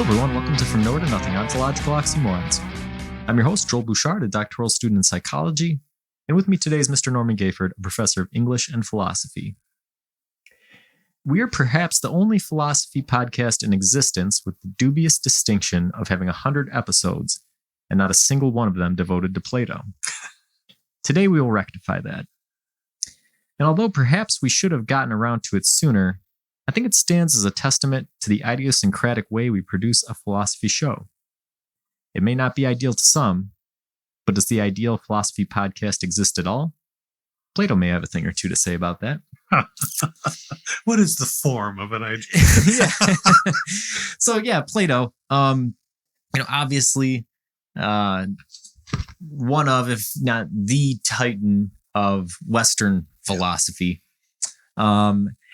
everyone, welcome to From Nowhere to Nothing, Ontological Oxymorons. I'm your host, Joel Bouchard, a doctoral student in psychology, and with me today is Mr. Norman Gayford, a professor of English and philosophy. We are perhaps the only philosophy podcast in existence with the dubious distinction of having 100 episodes, and not a single one of them devoted to Plato. Today we will rectify that. And although perhaps we should have gotten around to it sooner, I think it stands as a testament to the idiosyncratic way we produce a philosophy show. It may not be ideal to some, but does the ideal philosophy podcast exist at all? Plato may have a thing or two to say about that. What is the form of an idea? So Plato, obviously one of, if not the titan of Western philosophy.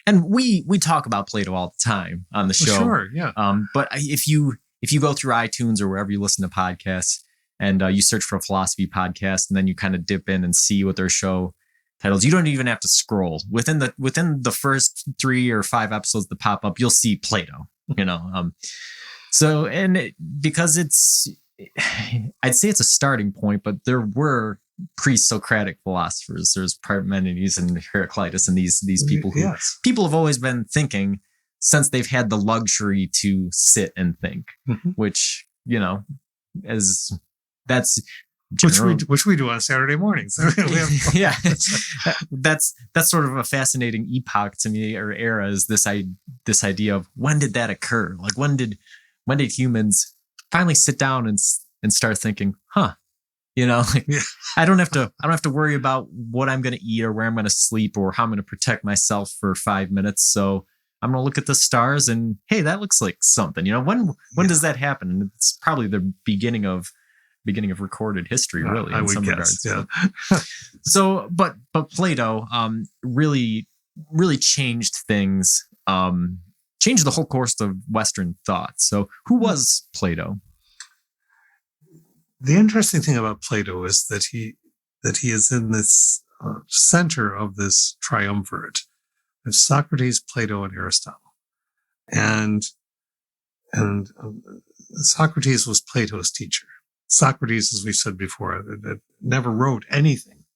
And we talk about Plato all the time on the show. Sure, yeah. But if you go through iTunes or wherever you listen to podcasts and you search for a philosophy podcast and then you kind of dip in and see what their show titles, you don't even have to scroll. Within the first 3 or 5 episodes that pop up, you'll see Plato. Because I'd say it's a starting point, but there were pre-Socratic philosophers. There's Parmenides and Heraclitus and these people who people have always been thinking since they've had the luxury to sit and think, which which we do on Saturday mornings. That's sort of a fascinating epoch to me, or era, is this idea of when did that occur? Like when did humans finally sit down and start thinking, I don't have to worry about what I'm going to eat or where I'm going to sleep or how I'm going to protect myself for 5 minutes. So I'm going to look at the stars and, hey, that looks like something. When does that happen? And it's probably the beginning of recorded history, really, in some regards. Yeah. So, but Plato really changed things, changed the whole course of Western thought. So, who was Plato? The interesting thing about Plato is that he is in this center of this triumvirate of Socrates, Plato, and Aristotle, and Socrates was Plato's teacher. Socrates, as we said before, that never wrote anything,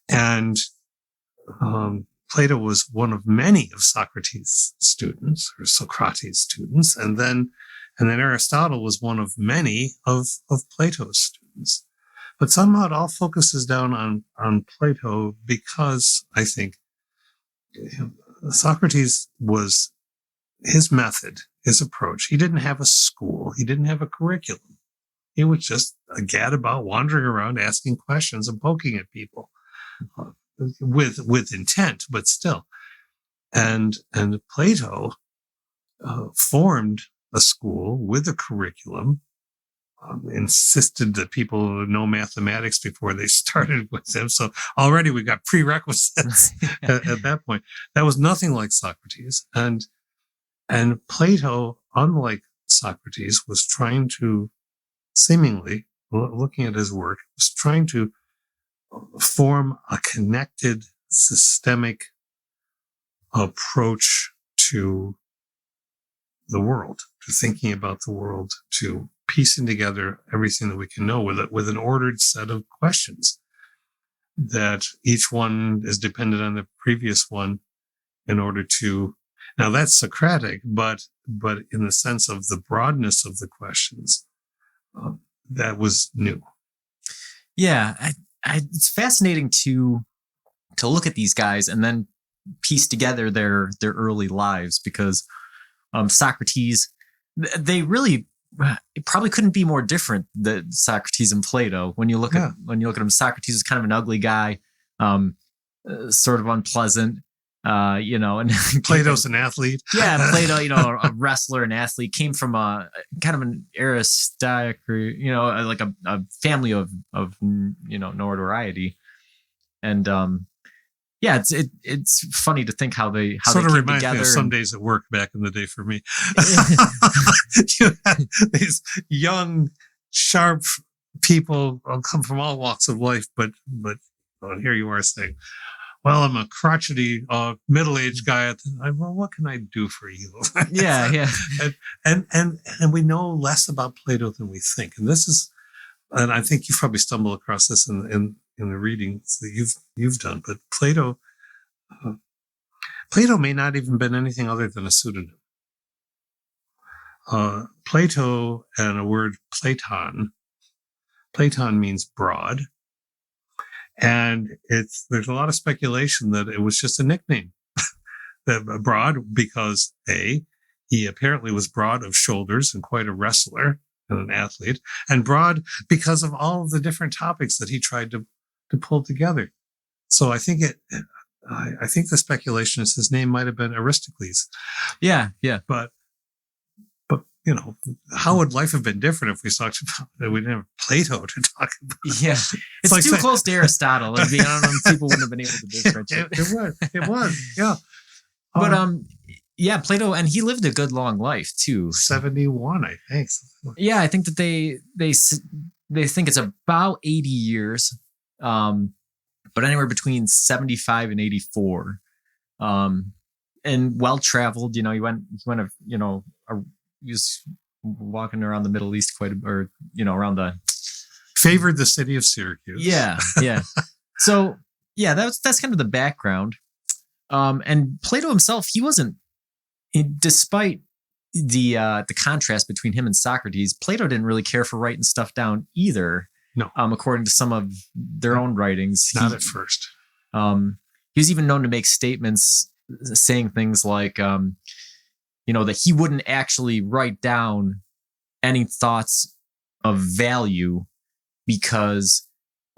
and Plato was one of many of Socrates' students, or Socrates' students, and then Aristotle was one of many of Plato's students. But somehow it all focuses down on Plato because I think Socrates was his method, his approach. He didn't have a school. He didn't have a curriculum. He was just a gadabout wandering around asking questions and poking at people with intent, but still. And Plato formed a school with a curriculum, insisted that people know mathematics before they started with him. So already we got prerequisites at that point. That was nothing like Socrates. And Plato, unlike Socrates, was trying to, seemingly, looking at his work, was trying to form a connected, systemic approach to the world, to thinking about the world, to piecing together everything that we can know with an ordered set of questions that each one is dependent on the previous one in order to. Now that's Socratic, but in the sense of the broadness of the questions, that was new. Yeah, it's fascinating to look at these guys and then piece together their early lives, because Socrates, they really, it probably couldn't be more different than Socrates and Plato. When you look at him, Socrates is kind of an ugly guy, sort of unpleasant, and Plato's an athlete. Yeah, Plato, a wrestler, an athlete, came from a kind of an aristocracy, like a family of notoriety, and it's funny to think how they sort of came reminds together. Me of some days at work back in the day for me. You had these young, sharp people come from all walks of life, but here you are saying, well, I'm a crotchety middle-aged guy. Well, what can I do for you? Yeah. and we know less about Plato than we think. And this is, and I think you've probably stumbled across this in the readings that you've done. But Plato may not even been anything other than a pseudonym. Plato and a word Platon. Platon means broad. And there's a lot of speculation that it was just a nickname. That broad because he apparently was broad of shoulders and quite a wrestler and an athlete, and broad because of all of the different topics that he tried to pull together. So I think the speculation is his name might have been Aristocles. Yeah. But how would life have been different if we talked about we didn't have Plato to talk about? Yeah, it's like too close to Aristotle. I don't know if people wouldn't have been able to differentiate. It was, yeah. But yeah, Plato, and he lived a good long life too. 71, I think. Yeah, I think that they think it's about 80 years, but anywhere between 75 and 84, and well traveled. He was walking around the Middle East around the favored the city of Syracuse. Yeah. So yeah, that's kind of the background. And Plato himself, he wasn't, despite the contrast between him and Socrates, Plato didn't really care for writing stuff down either. No. According to some of their own writings. Not at first. He was even known to make statements saying things like, that he wouldn't actually write down any thoughts of value because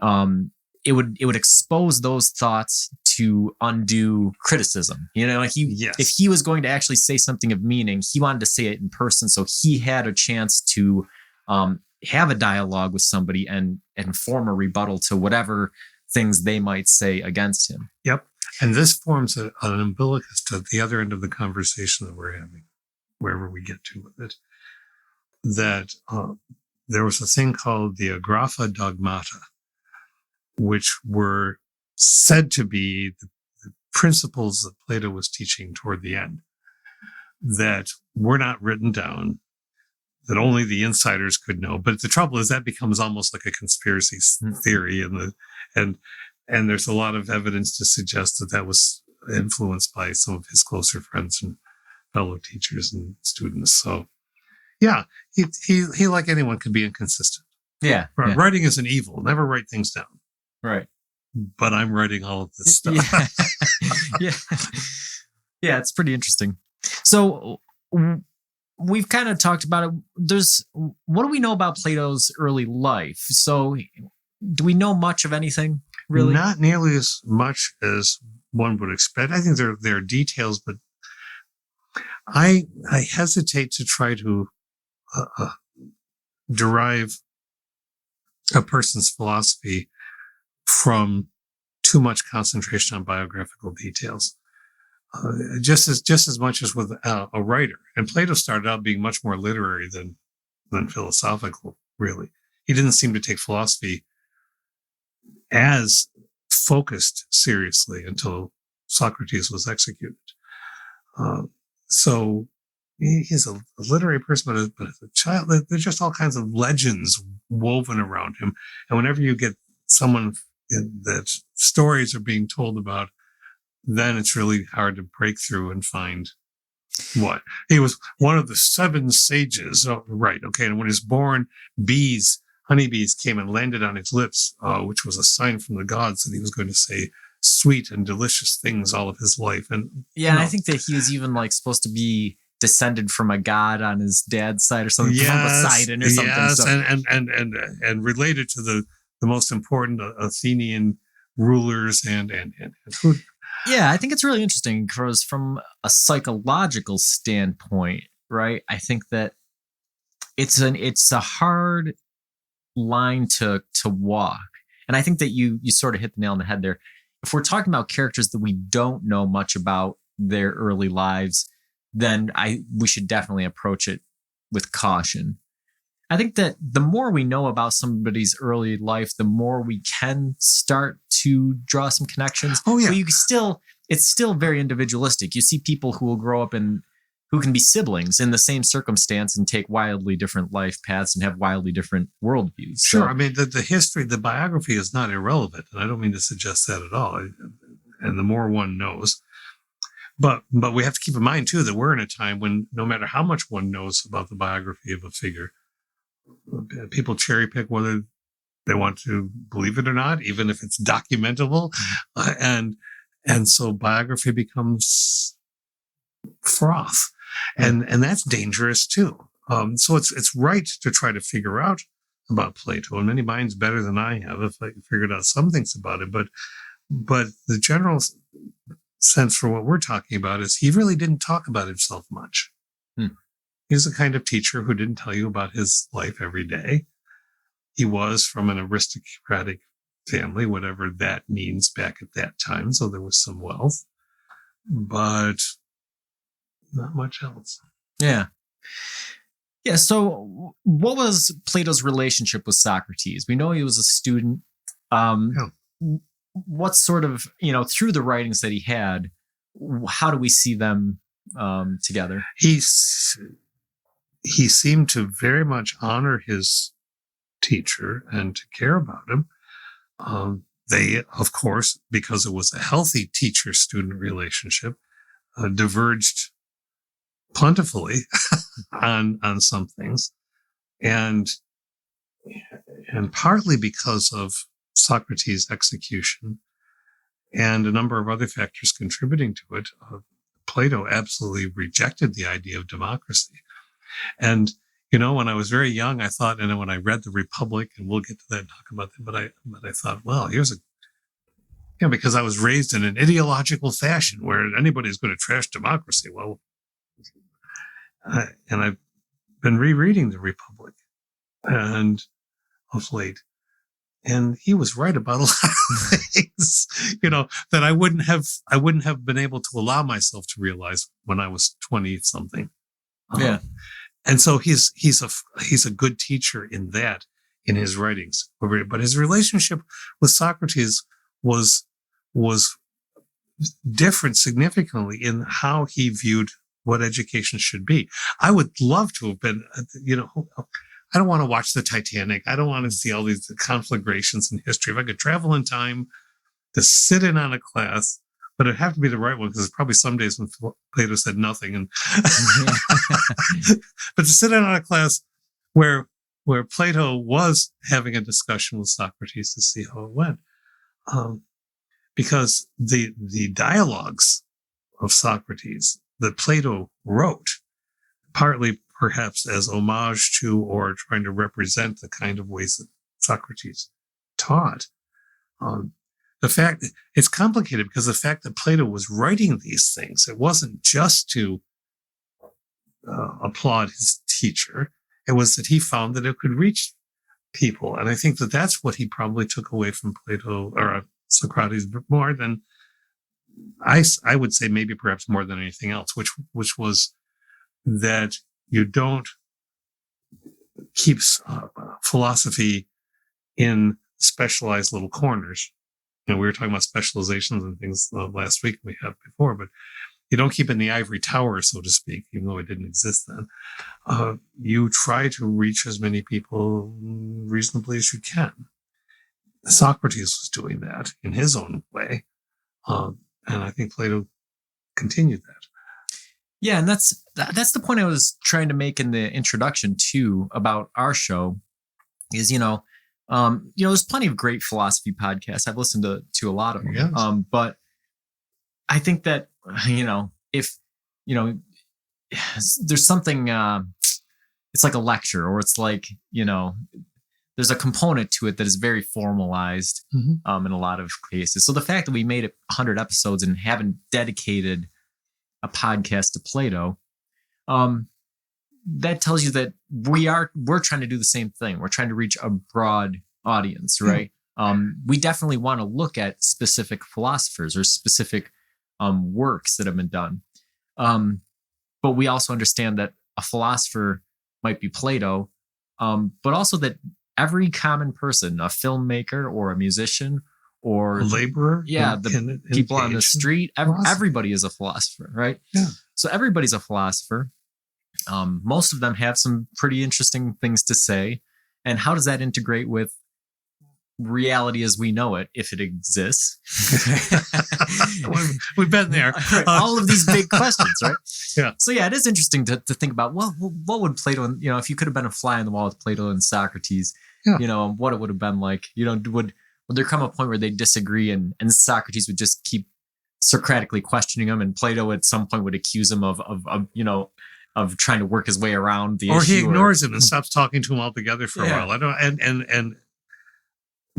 it would expose those thoughts to undue criticism. If he was going to actually say something of meaning, he wanted to say it in person, so he had a chance to have a dialogue with somebody and form a rebuttal to whatever things they might say against him. Yep. And this forms an umbilicus to the other end of the conversation that we're having, wherever we get to with it, that there was a thing called the Agrapha Dogmata, which were said to be the principles that Plato was teaching toward the end, that were not written down, that only the insiders could know. But the trouble is that becomes almost like a conspiracy theory, and there's a lot of evidence to suggest that was influenced by some of his closer friends and fellow teachers and students. So, yeah, he like anyone could be inconsistent. Yeah. Writing is an evil. Never write things down. Right. But I'm writing all of this stuff. Yeah, it's pretty interesting. So we've kind of talked about it. What do we know about Plato's early life? So do we know much of anything, really? Not nearly as much as one would expect. I think there are details, but I hesitate to try to derive a person's philosophy from too much concentration on biographical details. Just as much as with a writer. And Plato started out being much more literary than philosophical, really. He didn't seem to take philosophy as focused seriously until Socrates was executed. So he's a literary person, but as a child, there's just all kinds of legends woven around him. And whenever you get someone that stories are being told about, then it's really hard to break through and find what he was. One of the 7 sages. Oh, right. Okay. And when he was born, honeybees came and landed on his lips, which was a sign from the gods that he was going to say sweet and delicious things all of his life. And and I think that he was even supposed to be descended from a god on his dad's side or something, from Poseidon or something. Yes, and related to the most important Athenian rulers and who. Yeah, I think it's really interesting because from a psychological standpoint, right? I think that it's a hard line to walk. And I think that you sort of hit the nail on the head there. If we're talking about characters that we don't know much about their early lives, then we should definitely approach it with caution. I think that the more we know about somebody's early life, the more we can start to draw some connections. Oh, yeah. But it's still very individualistic. You see people who will grow up who can be siblings in the same circumstance and take wildly different life paths and have wildly different worldviews. Sure. So, I mean, the history, the biography is not irrelevant. And I don't mean to suggest that at all. And the more one knows. But we have to keep in mind, too, that we're in a time when no matter how much one knows about the biography of a figure, people cherry pick whether they want to believe it or not, even if it's documentable. And so biography becomes froth. And that's dangerous, too. So it's right to try to figure out about Plato, and many minds better than I have if I figured out some things about it. But the general sense for what we're talking about is he really didn't talk about himself much. He's the kind of teacher who didn't tell you about his life every day. He was from an aristocratic family, whatever that means back at that time. So there was some wealth, but not much else. Yeah. Yeah. So what was Plato's relationship with Socrates? We know he was a student. What sort of, through the writings that he had, how do we see them together? He seemed to very much honor his teacher and to care about him. They, of course, because it was a healthy teacher-student relationship, diverged plentifully on some things, and partly because of Socrates' execution and a number of other factors contributing to it, Plato absolutely rejected the idea of democracy. And when I was very young, I thought, and when I read the Republic, and we'll get to that and talk about that, but I thought, well, because I was raised in an ideological fashion where anybody's going to trash democracy. Well, and I've been rereading the Republic and of late, and he was right about a lot of things, that I wouldn't have been able to allow myself to realize when I was 20 something. Yeah. And so he's a good teacher in his writings, but his relationship with Socrates was different significantly in how he viewed what education should be. I would love to have been, I don't want to watch the Titanic. I don't want to see all these conflagrations in history. If I could travel in time to sit in on a class, but it'd have to be the right one, because there's probably some days when Plato said nothing. But to sit in on a class where Plato was having a discussion with Socrates to see how it went. Because the dialogues of Socrates that Plato wrote, partly perhaps as homage to or trying to represent the kind of ways that Socrates taught, the fact it's complicated because the fact that Plato was writing these things, it wasn't just to applaud his teacher. It was that he found that it could reach people. And I think that that's what he probably took away from Plato or Socrates more than I would say, maybe perhaps more than anything else, which was that you don't keep philosophy in specialized little corners. We were talking about specializations and things last week we have before, but you don't keep it in the ivory tower, so to speak, even though it didn't exist then. You try to reach as many people reasonably as you can. Socrates was doing that in his own way. And I think Plato continued that. Yeah, and that's the point I was trying to make in the introduction too about our show. Is there's plenty of great philosophy podcasts. I've listened to a lot of them. Yes. But I think that if there's something, it's like a lecture, or it's like there's a component to it that is very formalized in a lot of cases. So the fact that we made it 100 episodes and haven't dedicated a podcast to Plato, that tells you that we're trying to do the same thing. We're trying to reach a broad audience, right? We definitely want to look at specific philosophers or specific works that have been done. But we also understand that a philosopher might be Plato, but also that every common person, a filmmaker or a musician or A laborer, the people on the street, everybody is a philosopher, right? Yeah. So everybody's a philosopher. Most of them have some pretty interesting things to say. And how does that integrate with reality as we know it, if it exists? We've been there. Right. All of these big questions, right? Yeah. So yeah, it is interesting to think about, well, what would Plato, if you could have been a fly on the wall with Plato and Socrates, what it would have been like, would there come a point where they disagree and Socrates would just keep Socratically questioning him, and Plato at some point would accuse him of trying to work his way around the issue. Or he ignores him and stops talking to him altogether for a while. I don't, and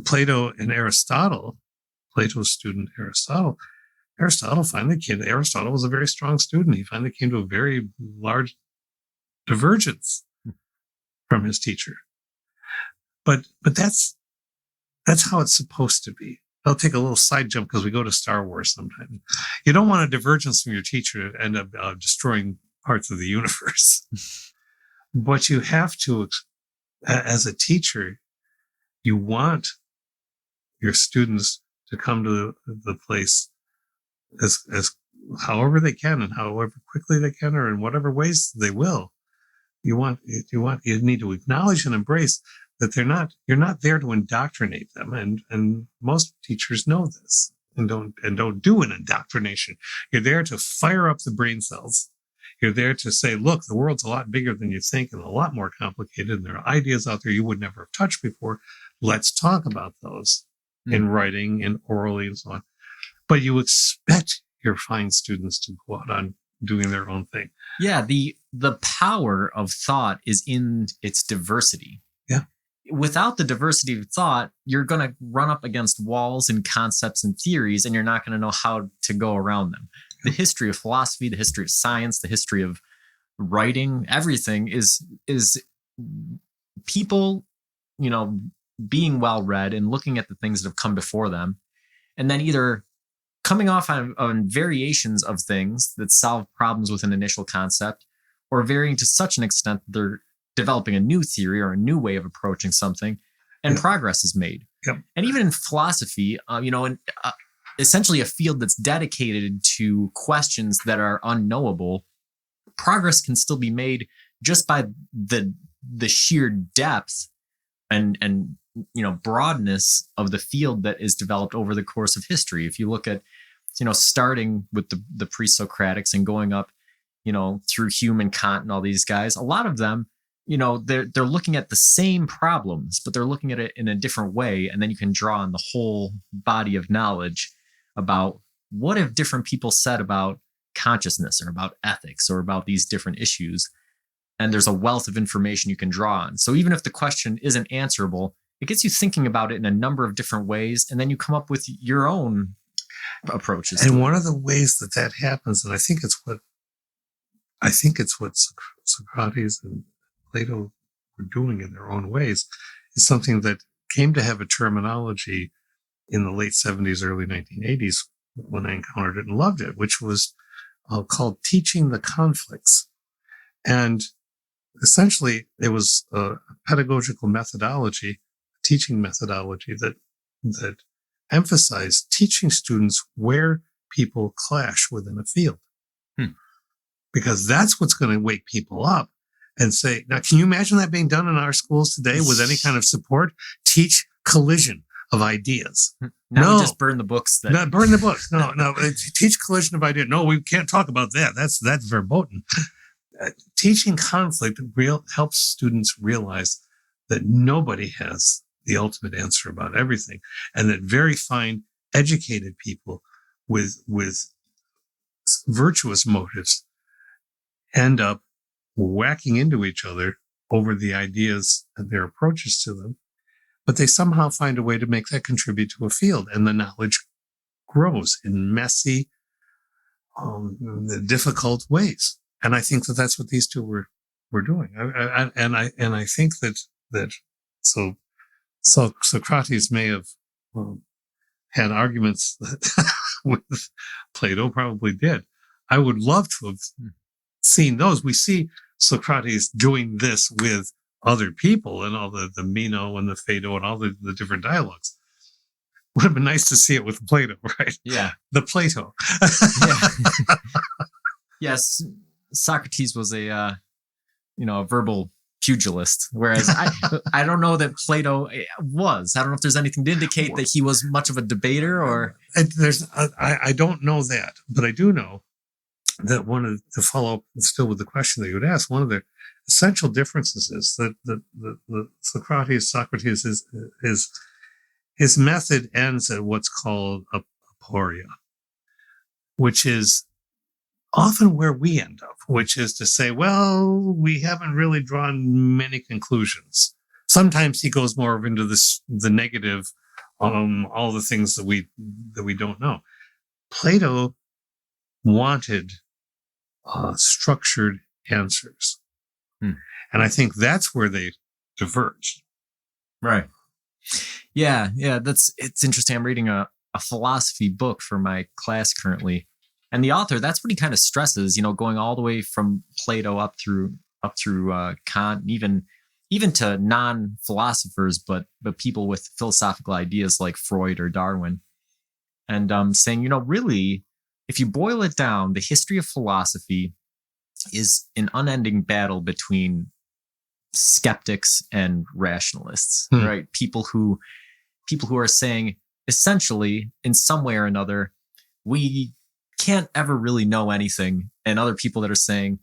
Plato and Aristotle, Plato's student Aristotle was a very strong student. He finally came to a very large divergence from his teacher. But that's how it's supposed to be. I'll take a little side jump because we go to Star Wars sometimes. You don't want a divergence from your teacher to end up destroying parts of the universe. But you have to, as a teacher, you want your students to come to the place as however they can and however quickly they can, or in whatever ways they will. You need to acknowledge and embrace that you're not there to indoctrinate them. And most teachers know this and don't do an indoctrination. You're there to fire up the brain cells. You're there to say, look, the world's a lot bigger than you think and a lot more complicated. And there are ideas out there you would never have touched before. Let's talk about those in writing and orally and so on. But you expect your fine students to go out on doing their own thing. Yeah, the power of thought is in its diversity. Yeah. Without the diversity of thought, you're going to run up against walls and concepts and theories, and you're not going to know how to go around them. The history of philosophy, the history of science, the history of writing, everything is people, being well read and looking at the things that have come before them, and then either coming off on variations of things that solve problems with an initial concept, or varying to such an extent that they're developing a new theory or a new way of approaching something, and progress is made. Yep. And even in philosophy, essentially a field that's dedicated to questions that are unknowable, progress can still be made just by the sheer depth and broadness of the field that is developed over the course of history. If you look at, starting with the pre-Socratics and going up, through Hume and Kant and all these guys, a lot of them, they're looking at the same problems, but they're looking at it in a different way. And then you can draw on the whole body of knowledge about what have different people said about consciousness or about ethics or about these different issues. And there's a wealth of information you can draw on. So even if the question isn't answerable, it gets you thinking about it in a number of different ways. And then you come up with your own approaches. And one of the ways that happens, and I think it's what Socrates and Plato were doing in their own ways, is something that came to have a terminology in the late 70s, early 1980s, when I encountered it and loved it, which was called teaching the conflicts. And essentially, it was a pedagogical methodology, teaching methodology that emphasized teaching students where people clash within a field. Because that's what's going to wake people up and say, now, can you imagine that being done in our schools today with any kind of support? Teach collision of ideas. Now we just burn the books. No, burn the books. No. Teach collision of ideas. No, we can't talk about that. That's verboten. Teaching conflict helps students realize that nobody has the ultimate answer about everything, and that very fine, educated people with virtuous motives end up whacking into each other over the ideas and their approaches to them. But they somehow find a way to make that contribute to a field, and the knowledge grows in messy, difficult ways. And I think that that's what these two were doing. I think that Socrates may have had arguments with Plato, probably did. I would love to have seen those. We see Socrates doing this with other people and all the Meno and the Phaedo and all the different dialogues. Would have been nice to see it with Plato, right? Yeah. The Plato. Yeah. Yes. Socrates was a verbal pugilist, whereas I don't know that Plato was. I don't know if there's anything to indicate that he was much of a debater or. I don't know that, but I do know that to follow up still with the question that you would ask, one of the essential differences is that the Socrates is his method ends at what's called aporia, which is often where we end up, which is to say, well, we haven't really drawn many conclusions. Sometimes he goes more into the negative, all the things that we don't know. Plato wanted structured answers. And I think that's where they diverged. Right. Yeah. It's interesting. I'm reading a philosophy book for my class currently. And the author, that's what he kind of stresses, going all the way from Plato up through Kant, even to non-philosophers, but people with philosophical ideas like Freud or Darwin. And saying, really, if you boil it down, the history of philosophy is an unending battle between skeptics and rationalists, right? People who are saying, essentially, in some way or another, we can't ever really know anything, and other people that are saying,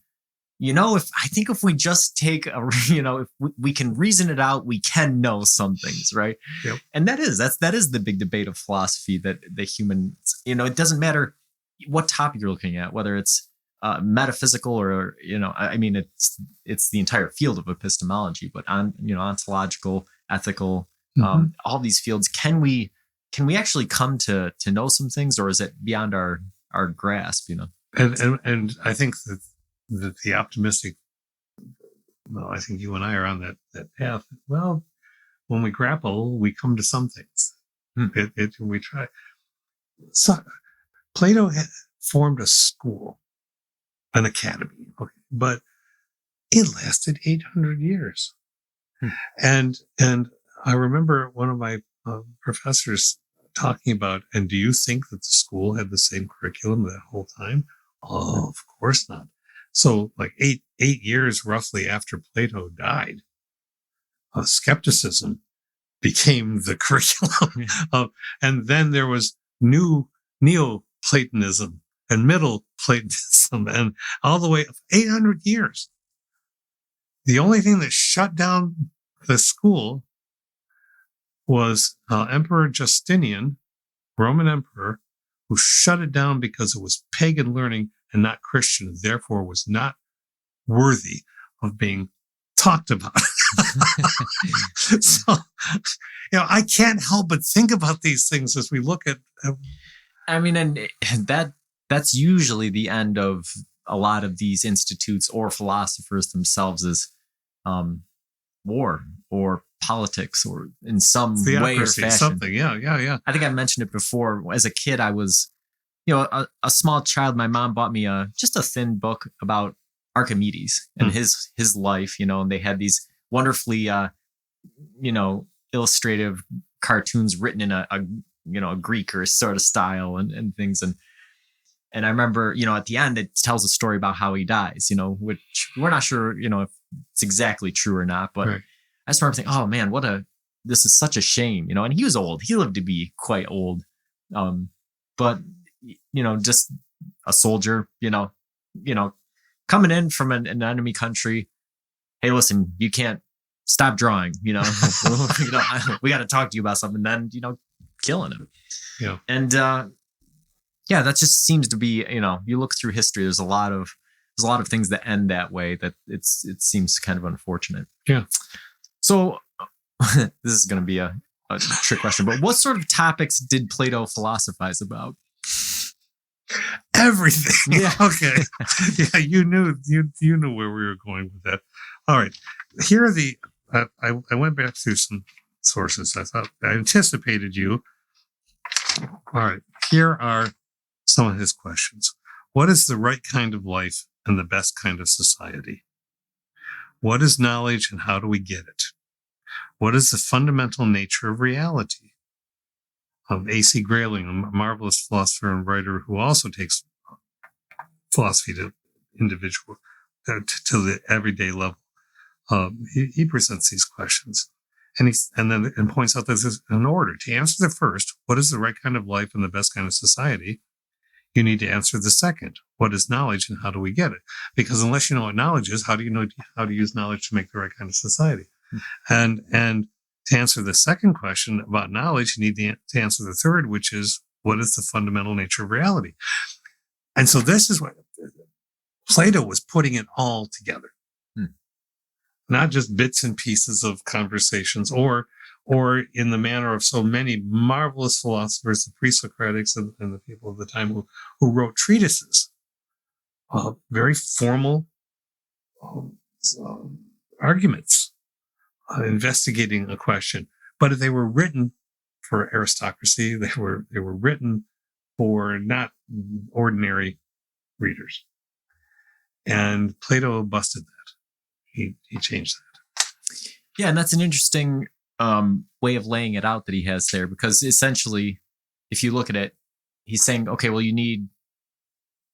if we just take if we can reason it out, we can know some things, right? Yep. And that is the big debate of philosophy, that the humans, it doesn't matter what topic you're looking at, whether it's metaphysical or it's the entire field of epistemology, but on ontological, ethical, all these fields. Can we actually come to know some things, or is it beyond our grasp? And I think that the optimistic, well, I think you and I are on that path. Well, when we grapple, we come to some things. We try. So Plato had formed a school, an academy, okay, but it lasted 800 years. And I remember one of my professors talking about, and do you think that the school had the same curriculum that whole time? Oh, of course not. So like eight years roughly after Plato died, skepticism became the curriculum. And then there was new Neoplatonism and Middle Platonism, and all the way 800 years. The only thing that shut down the school was Emperor Justinian, Roman emperor, who shut it down because it was pagan learning and not Christian, and therefore was not worthy of being talked about. So, I can't help but think about these things as we look at. And that's usually the end of a lot of these institutes or philosophers themselves, is war or politics, or in some way or fashion. Something. Yeah. I think I mentioned it before. As a kid, I was, a small child. My mom bought me just a thin book about Archimedes and his life, and they had these wonderfully, illustrative cartoons written in a Greek or sort of style and things. And I remember, at the end, it tells a story about how he dies, which we're not sure, if it's exactly true or not, but right. I just remember thinking, oh man, this is such a shame, and he was old. He lived to be quite old. But, just a soldier, coming in from an enemy country. Hey, listen, you can't stop drawing, we got to talk to you about something. Then, killing him. Yeah. And, that just seems to be, you look through history, there's a lot of things that end that way, that it seems kind of unfortunate. Yeah. So this is going to be a trick question, but what sort of topics did Plato philosophize about? Everything. Yeah. Okay. Yeah, you knew where we were going with that. All right. Here are I went back through some sources. I thought I anticipated you. All right. Here are some of his questions. What is the right kind of life and the best kind of society? What is knowledge and how do we get it? What is the fundamental nature of reality? A.C. Grayling, a marvelous philosopher and writer who also takes philosophy to individual, to the everyday level. He presents these questions, and then points out that there's an order to answer the first. What is the right kind of life and the best kind of society? You need to answer the second. What is knowledge and how do we get it? Because unless you know what knowledge is, how do you know how to use knowledge to make the right kind of society? And to answer the second question about knowledge, you need to answer the third, which is what is the fundamental nature of reality? And so this is what Plato was putting it all together, not just bits and pieces of conversations, or in the manner of so many marvelous philosophers, the pre-Socratics and the people of the time who wrote treatises, very formal arguments, investigating a question. But they were written for aristocracy. They were written for not ordinary readers. And Plato busted that. He changed that. Yeah, and that's an interesting way of laying it out that he has there, because essentially, if you look at it, he's saying, okay, well, you need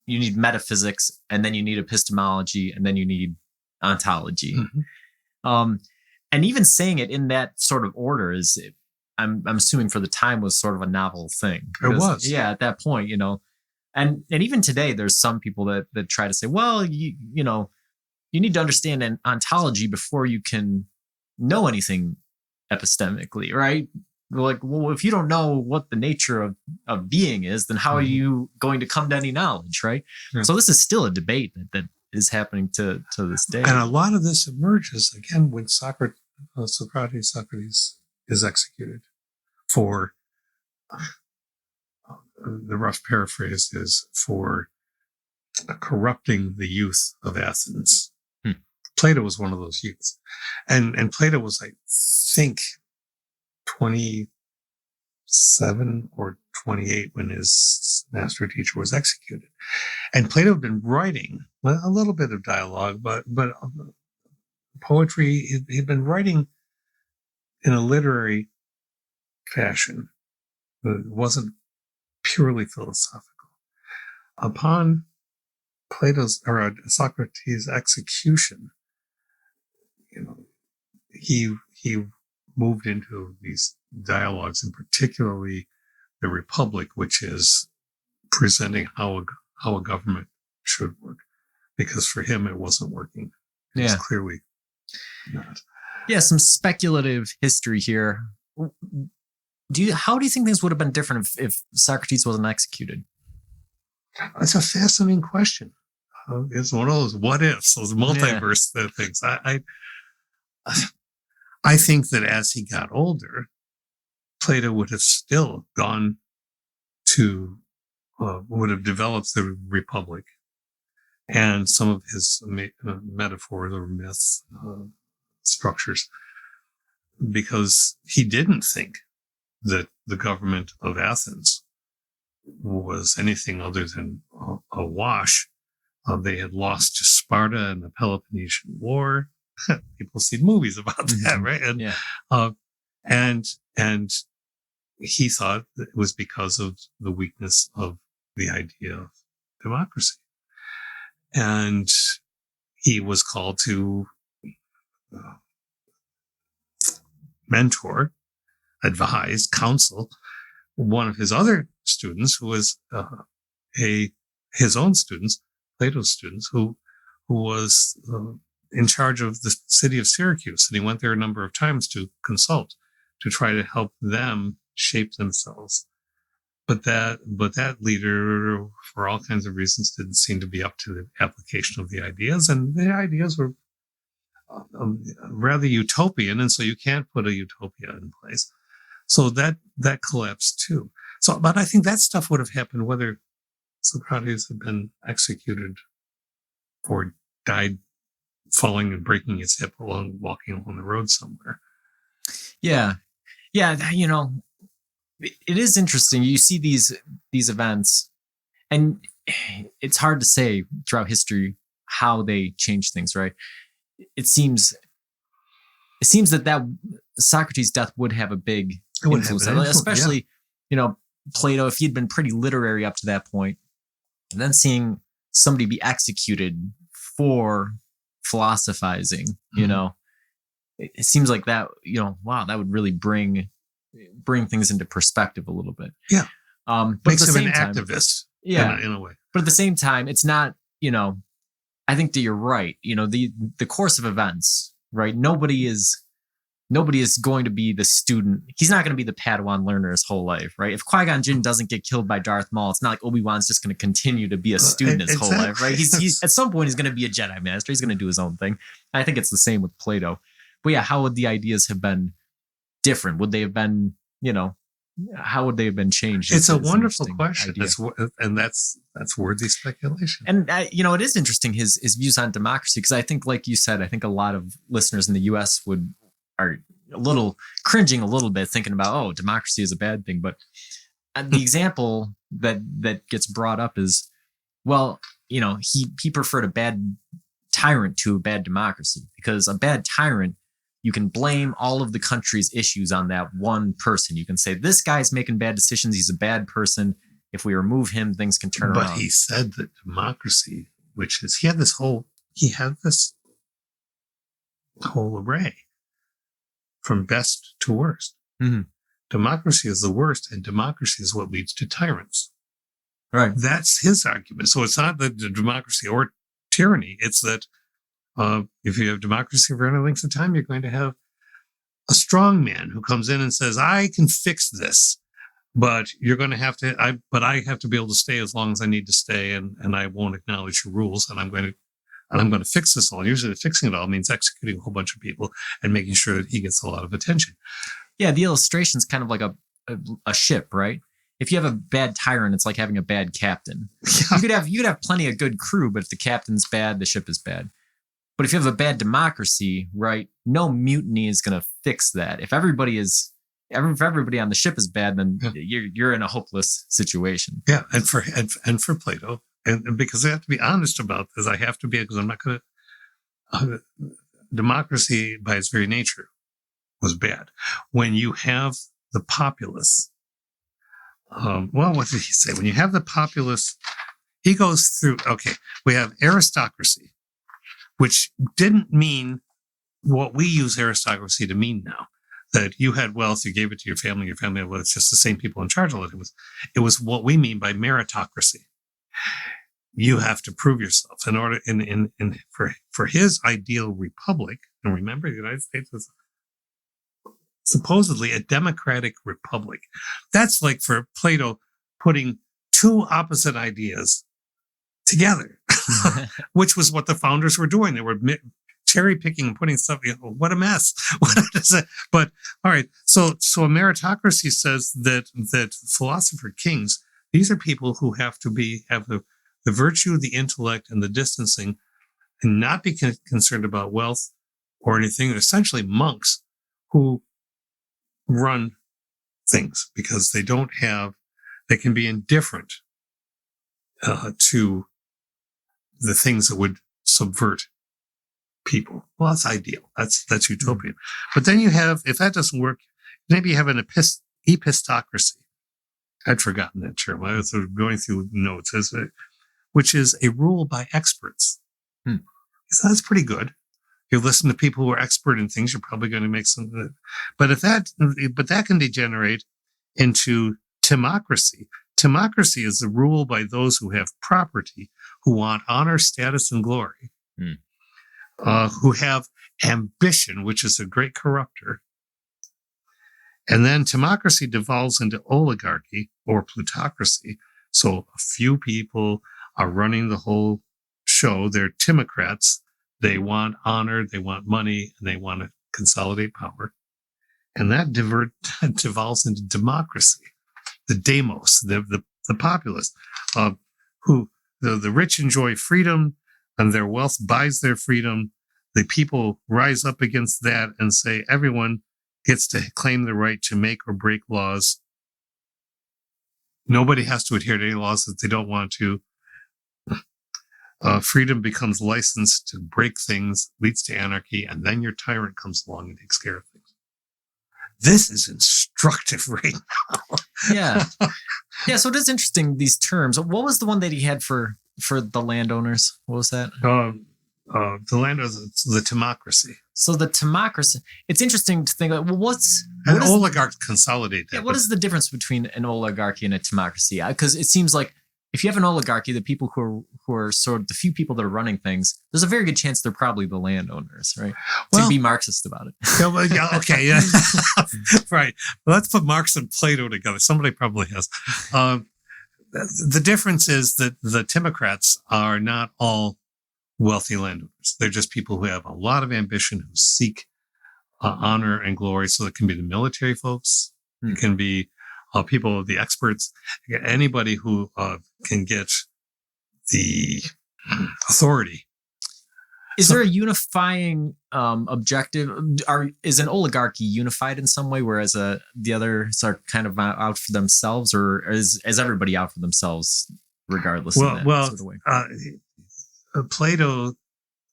metaphysics, and then you need epistemology, and then you need ontology. And even saying it in that sort of order is, I'm assuming for the time, was sort of a novel thing. It was. Yeah, at that point, and even today, there's some people that try to say, well, you need to understand an ontology before you can know anything epistemically, right? Like, well, if you don't know what the nature of being is, then how are you going to come to any knowledge, right? Yeah. So this is still a debate that is happening to this day. And a lot of this emerges, again, when Socrates is executed for, the rough paraphrase is, for corrupting the youth of Athens. Plato was one of those youths. And Plato was, I think, 27 or 28 when his master teacher was executed. And Plato had been writing a little bit of dialogue, but poetry. He'd been writing in a literary fashion. It wasn't purely philosophical. Upon Socrates' execution, he moved into these dialogues, and particularly the Republic, which is presenting how a government should work, because for him it wasn't working. It was clearly not. Yeah, some speculative history here. How do you think things would have been different if Socrates wasn't executed? It's a fascinating question. It's one of those what ifs, those multiverse things. I think that as he got older, Plato would have still gone to, would have developed the Republic and some of his metaphors or myths, structures, because he didn't think that the government of Athens was anything other than a wash. They had lost to Sparta in the Peloponnesian War. People see movies about that, right? And he thought that it was because of the weakness of the idea of democracy. And he was called to mentor, advise, counsel one of his other students, who was his own students, Plato's students, who was in charge of the city of Syracuse. And he went there a number of times to consult, to try to help them shape themselves. But that leader, for all kinds of reasons, didn't seem to be up to the application of the ideas. And the ideas were rather utopian. And so you can't put a utopia in place. So that collapsed too. So, but I think that stuff would have happened whether Socrates had been executed or died falling and breaking his hip walking along the road somewhere. Yeah. It is interesting. You see these events, and it's hard to say throughout history how they change things, right? it seems that Socrates' death would have a big influence, especially, Plato, if he'd been pretty literary up to that point, and then seeing somebody be executed for philosophizing, it seems like that, wow, that would really bring things into perspective a little bit. Yeah. But makes him an activist. Yeah. In a way. But at the same time, it's not, I think that you're right. The course of events, right? Nobody is going to be the student. He's not going to be the Padawan learner his whole life, right? If Qui-Gon Jinn doesn't get killed by Darth Maul, it's not like Obi-Wan's just going to continue to be a student his whole life, right? He's at some point he's going to be a Jedi Master. He's going to do his own thing. And I think it's the same with Plato. But yeah, how would the ideas have been different? Would they have been, how would they have been changed? It's a wonderful question. That's worthy speculation. And it is interesting his views on democracy, because I think, like you said, I think a lot of listeners in the U.S. are a little cringing a little bit, thinking about, oh, democracy is a bad thing. But the example that gets brought up is, well, he preferred a bad tyrant to a bad democracy, because a bad tyrant, you can blame all of the country's issues on that one person. You can say, this guy's making bad decisions. He's a bad person. If we remove him, things can turn around. But he said that democracy, which is, he had this whole array from best to worst. Mm-hmm. Democracy is the worst, and democracy is what leads to tyrants. Right. That's his argument. So it's not that the democracy or tyranny. It's that if you have democracy for any length of time, you're going to have a strong man who comes in and says, I can fix this, but you're going to have to, I have to be able to stay as long as I need to stay, and I won't acknowledge your rules, and I'm going to fix this all. And usually fixing it all means executing a whole bunch of people and making sure that he gets a lot of attention. Yeah, the illustration is kind of like a ship, right? If you have a bad tyrant, it's like having a bad captain. Yeah. You could have plenty of good crew, but if the captain's bad, the ship is bad. But if you have a bad democracy, right, no mutiny is going to fix that. If everybody on the ship is bad, then you're in a hopeless situation. Yeah, and for Plato, and because I have to be honest about this, I have to be, because I'm not going to. Democracy, by its very nature, was bad. When you have the populace, what did he say? When you have the populace, he goes through. Okay, we have aristocracy, which didn't mean what we use aristocracy to mean now. That you had wealth, you gave it to your family had wealth. It's just the same people in charge of it. It was what we mean by meritocracy. You have to prove yourself in order for his ideal republic. And remember, the United States was supposedly a democratic republic. That's like, for Plato, putting two opposite ideas together, which was what the founders were doing. They were cherry picking and putting stuff. What a mess! What is it? But all right, so a meritocracy says that philosopher kings, these are people who have the virtue, the intellect, and the distancing, and not be concerned about wealth or anything. They're essentially monks who run things because they can be indifferent to the things that would subvert people. Well, that's ideal. That's utopian. But then you have, if that doesn't work, maybe you have an epistocracy. I'd forgotten that term. I was going through notes, which is a rule by experts. So that's pretty good. You listen to people who are expert in things, you're probably going to make some. But that can degenerate into timocracy. Timocracy is the rule by those who have property, who want honor, status, and glory, who have ambition, which is a great corrupter. And then timocracy devolves into oligarchy or plutocracy. So a few people are running the whole show. They're timocrats. They want honor, they want money, and they want to consolidate power. And that devolves into democracy. The demos, the populace, who the rich enjoy freedom and their wealth buys their freedom. The people rise up against that and say everyone gets to claim the right to make or break laws. Nobody has to adhere to any laws that they don't want to. Freedom becomes license to break things, leads to anarchy, and then your tyrant comes along and takes care of things. This is instructive right now. Yeah. Yeah. So it is interesting, these terms. What was the one that he had for the landowners? What was that? The landowners, the democracy. So the democracy. It's interesting to think, well, an oligarch consolidate that. Yeah, what is the difference between an oligarchy and a democracy? Because it seems like if you have an oligarchy, the people who are sort of the few people that are running things, there's a very good chance they're probably the landowners, right? To be Marxist about it. Okay, yeah. Right. Well, let's put Marx and Plato together. Somebody probably has. The difference is that the Democrats are not all wealthy landowners. They're just people who have a lot of ambition, who seek honor and glory. So it can be the military folks. It can be people, the experts, anybody who can get the authority. Is there a unifying objective? Is an oligarchy unified in some way, whereas the others are kind of out for themselves, or is everybody out for themselves regardless? Well, sort of way? Plato,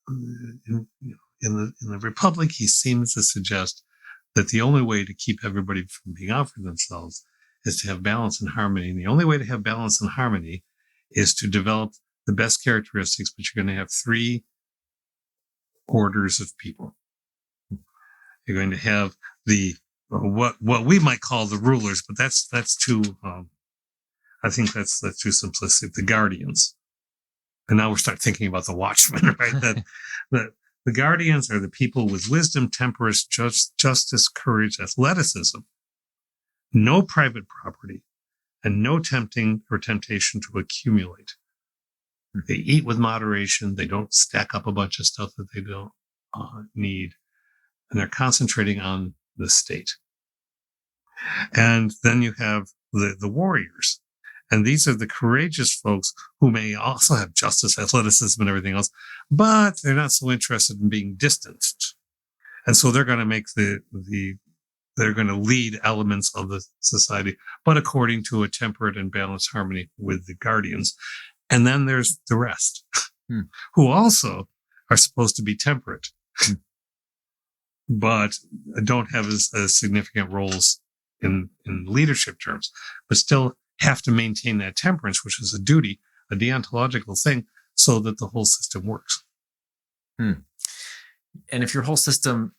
in the Republic, he seems to suggest that the only way to keep everybody from being out for themselves is to have balance and harmony. And the only way to have balance and harmony is to develop the best characteristics, but you're going to have three orders of people. You're going to have what we might call the rulers, but that's too, I think that's too simplistic. The guardians. And now we start thinking about the watchmen, right? That the guardians are the people with wisdom, temperance, justice, courage, athleticism, no private property, and no temptation to accumulate. They eat with moderation. They don't stack up a bunch of stuff that they don't need. And they're concentrating on the state. And then you have the warriors. And these are the courageous folks who may also have justice, athleticism, and everything else, but they're not so interested in being distanced. And so they're going to make they're going to lead elements of the society, but according to a temperate and balanced harmony with the guardians. And then there's the rest who also are supposed to be temperate, but don't have as significant roles in leadership terms, but still have to maintain that temperance, which is a duty, a deontological thing, so that the whole system works. And if your whole system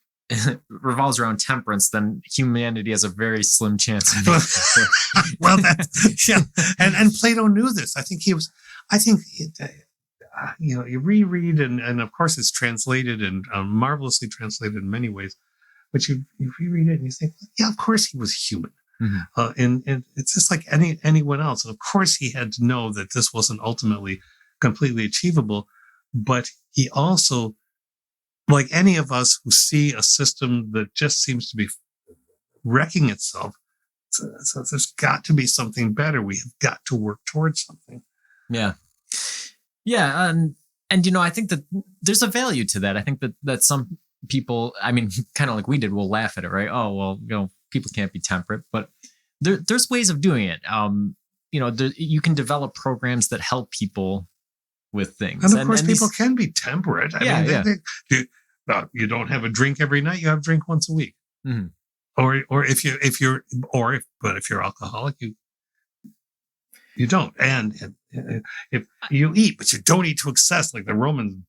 revolves around temperance, then humanity has a very slim chance. Well, yeah. And Plato knew this. You reread and of course it's translated and marvelously translated in many ways, but you reread it and you think, yeah, of course he was human. And it's just like anyone else. And of course he had to know that this wasn't ultimately completely achievable, but he also, like any of us who see a system that just seems to be wrecking itself, so there's got to be something better. We have got to work towards something. Yeah. Yeah. And I think that there's a value to that. I think that some people, I mean, kind of like we did, will laugh at it, right? Oh, well, people can't be temperate, but there's ways of doing it. You can develop programs that help people with things. And of course, people can be temperate. I mean, you don't have a drink every night. You have a drink once a week. Mm-hmm. Or if you're alcoholic, you don't. And if you eat, but you don't eat to excess, like the Romans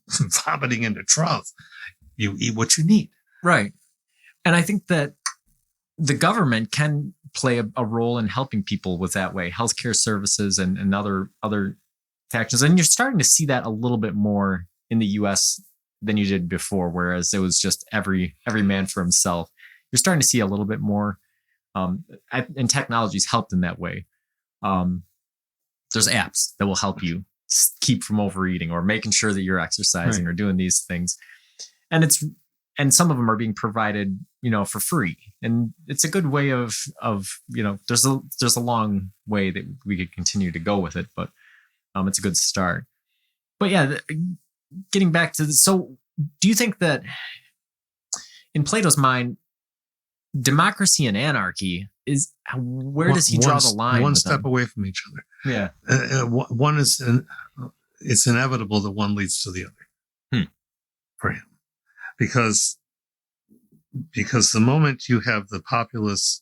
vomiting into troughs, you eat what you need. Right. And I think that the government can play a role in helping people with that way, healthcare services and other factions. And you're starting to see that a little bit more in the US than you did before, whereas it was just every man for himself. You're starting to see a little bit more, and technology's helped in that way. There's apps that will help you keep from overeating or making sure that you're exercising or doing these things. And some of them are being provided, for free. And it's a good way of there's a long way that we could continue to go with it, but it's a good start. But yeah, getting back to this, so do you think that in Plato's mind, democracy and anarchy where does he draw the line? One step away from each other. Yeah. One is it's inevitable that one leads to the other for him, because the moment you have the populace,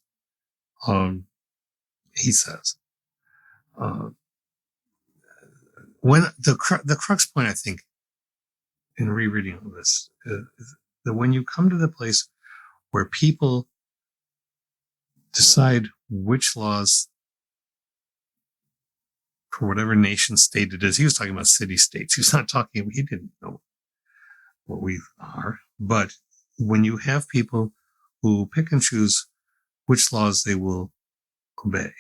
he says, when the crux point, I think, in rereading of this, is that when you come to the place where people decide which laws for whatever nation state it is, he was talking about city states. He didn't know what we are. But when you have people who pick and choose which laws they will obey,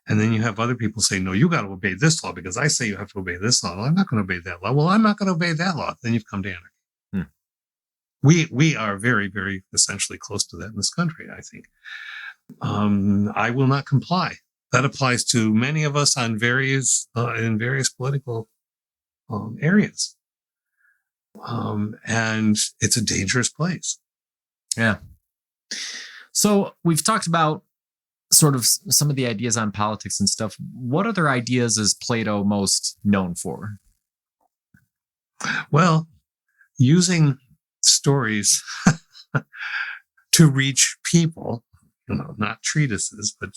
and then you have other people say, no, you got to obey this law because I say you have to obey this law. Well, I'm not going to obey that law. Well, I'm not going to obey that law. Then you've come to anarchy. We are very, very essentially close to that in this country, I think. I will not comply. That applies to many of us on in various political areas. And it's a dangerous place. Yeah. So we've talked about sort of some of the ideas on politics and stuff. What other ideas is Plato most known for? Well, using stories to reach people, not treatises, but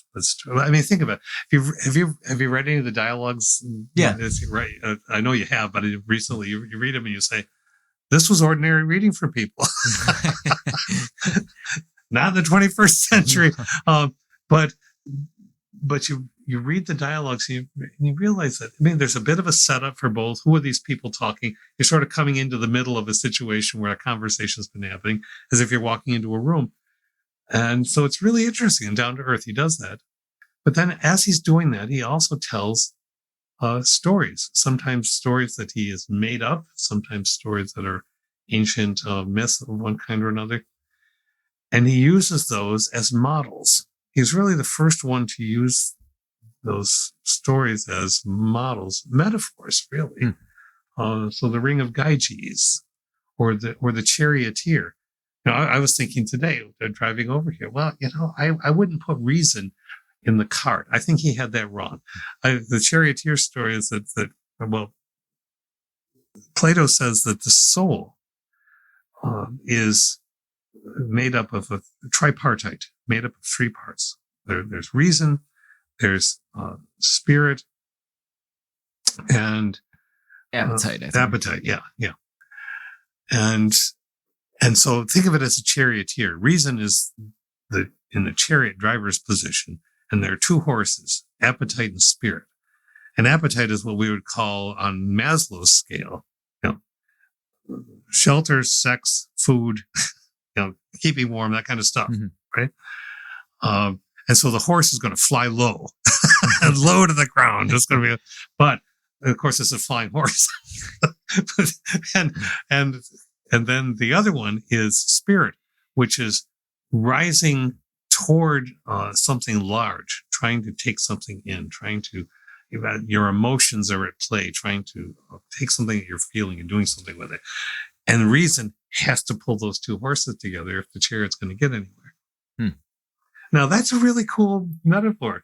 I mean, think about it. Have you read any of the dialogues? Yeah, right. I know you have, but recently you read them and you say, this was ordinary reading for people, not in the 21st century. But you read the dialogues and you realize that, I mean, there's a bit of a setup for both. Who are these people talking? You're sort of coming into the middle of a situation where a conversation's been happening, as if you're walking into a room. And so it's really interesting and down to earth. He does that. But then as he's doing that, he also tells stories, sometimes stories that he has made up, sometimes stories that are ancient myths of one kind or another. And he uses those as models. He's really the first one to use those stories as models, metaphors, really. So the Ring of Gyges, or the charioteer. I was thinking today, driving over here, well, I wouldn't put reason in the cart. I think he had that wrong. The charioteer story is that Plato says that the soul is made up of a tripartite, made up of three parts. There's reason, there's spirit, and appetite. Appetite, yeah. And so think of it as a charioteer. Reason is in the chariot driver's position, and there are two horses, appetite and spirit. And appetite is what we would call, on Maslow's scale, shelter, sex, food, keeping warm, that kind of stuff, right? And so the horse is going to fly low, low to the ground. It's going to be, but of course it's a flying horse. and then the other one is spirit, which is rising toward something large, trying to take something in, your emotions are at play, trying to take something that you're feeling and doing something with it. And reason has to pull those two horses together if the chariot's going to get anywhere. Now, that's a really cool metaphor.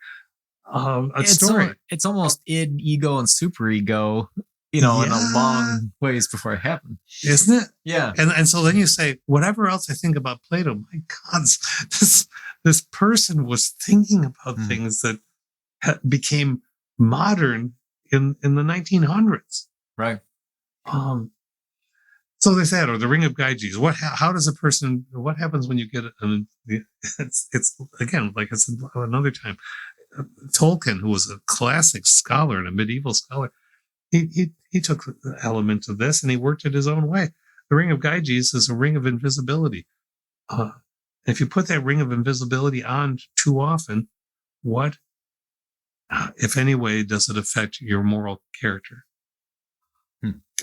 Story. It's almost id, ego, and superego, in a long ways before it happened. Isn't it? Yeah. And so then you say, whatever else I think about Plato, my God, this person was thinking about things that became modern in the 1900s. Right. So they said, or the Ring of Gyges. What happens when you get it? It's again, like I said another time, Tolkien, who was a classic scholar and a medieval scholar, he took the element of this and he worked it his own way. The Ring of Gyges is a ring of invisibility. If you put that ring of invisibility on too often, what, if any way, does it affect your moral character?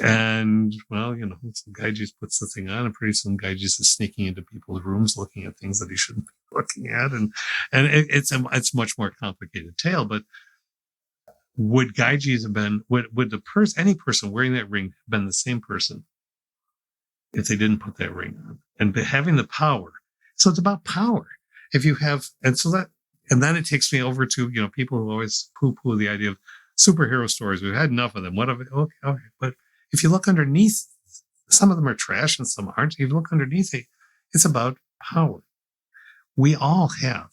And, well, so Gyges puts the thing on, and pretty soon Gyges is sneaking into people's rooms looking at things that he shouldn't be looking at. And it's a much more complicated tale. But would Gyges have been, would any person wearing that ring have been the same person if they didn't put that ring on? And having the power. So it's about power. If you have, and then it takes me over to, people who always poo-poo the idea of superhero stories. We've had enough of them. What of it? Okay. But if you look underneath, some of them are trash and some aren't. If you look underneath it, it's about power. We all have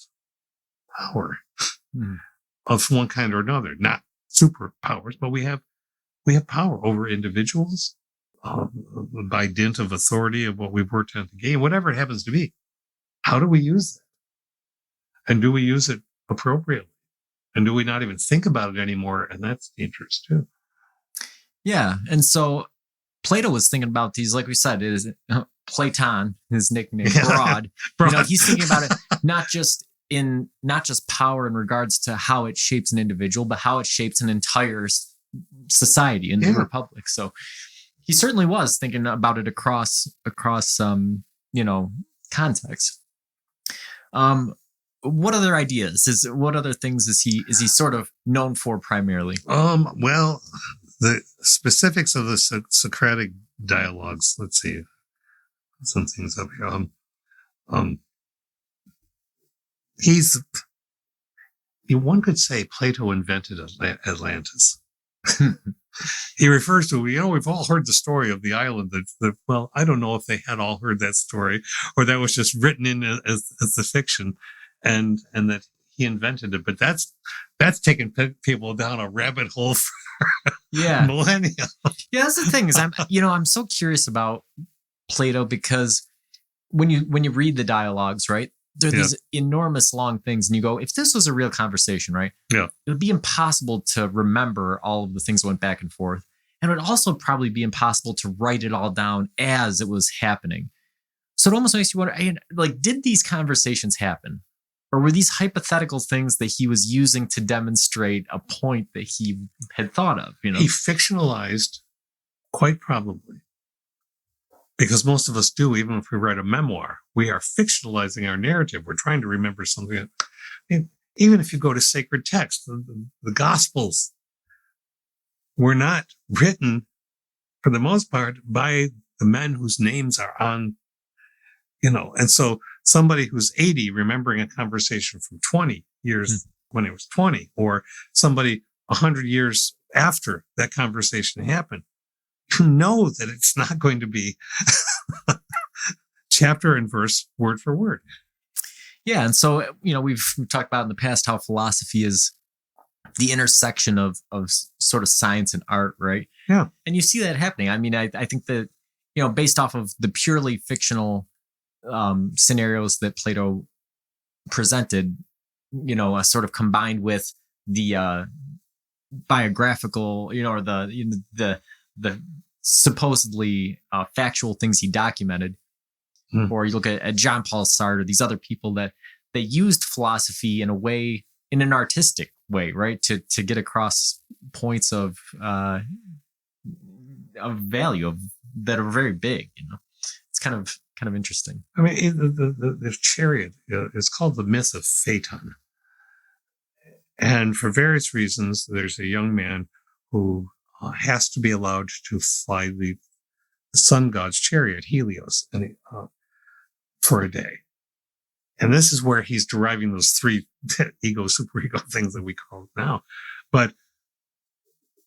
power of one kind or another, not superpowers, but we have power over individuals by dint of authority of what we've worked on to gain, whatever it happens to be. How do we use that? And do we use it appropriately? And do we not even think about it anymore? And that's dangerous too. Yeah. And so Plato was thinking about these, like we said, it is Platon, his nickname, broad. He's thinking about it not just power in regards to how it shapes an individual, but how it shapes an entire society and the republic. So he certainly was thinking about it across context. What other ideas? What other things is he sort of known for primarily? Well, the specifics of the Socratic dialogues. Let's see some things up here. One could say Plato invented Atlantis. He refers to, we've all heard the story of the island well, I don't know if they had all heard that story or that was just written in as the fiction and that he invented it. But that's taken people down a rabbit hole for millennia. Yeah, that's the thing is I'm so curious about Plato because when you read the dialogues, right? There are these enormous long things and you go, if this was a real conversation, right? Yeah. It would be impossible to remember all of the things that went back and forth. And it would also probably be impossible to write it all down as it was happening. So it almost makes you wonder, like, did these conversations happen? Or were these hypothetical things that he was using to demonstrate a point that he had thought of? He fictionalized, quite probably. Because most of us do, even if we write a memoir, we are fictionalizing our narrative. We're trying to remember something. Even if you go to sacred text, the Gospels were not written, for the most part, by the men whose names are on, and so somebody who's 80 remembering a conversation from 20 years when he was 20, or somebody 100 years after that conversation happened, you know that it's not going to be chapter and verse, word for word. Yeah. And so, we've talked about in the past how philosophy is the intersection of sort of science and art, right? Yeah. And you see that happening. I mean, I think that, based off of the purely fictional scenarios that Plato presented, sort of combined with the biographical, or the supposedly factual things he documented, or you look at John Paul Sartre, these other people that used philosophy in an artistic way, right, to get across points of value that are very big. It's kind of interesting. I mean, the chariot is called the myth of Phaeton, and for various reasons, there's a young man who has to be allowed to fly the sun god's chariot, Helios, and for a day. And this is where he's deriving those three ego, superego things that we call it now. But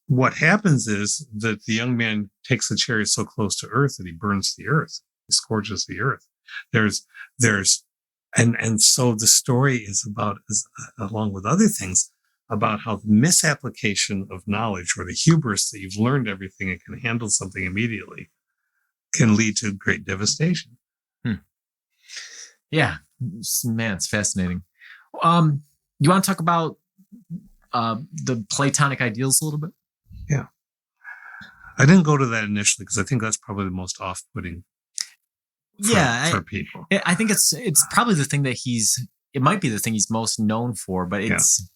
what happens is that the young man takes the chariot so close to earth that he burns the earth. He scorches the earth. And so the story is about, along with other things, about how the misapplication of knowledge or the hubris that you've learned everything and can handle something immediately can lead to great devastation. Yeah, man, it's fascinating. You want to talk about the Platonic ideals a little bit? Yeah. I didn't go to that initially because I think that's probably the most off-putting for people. I think it's probably the thing that it might be the thing he's most known for, but it's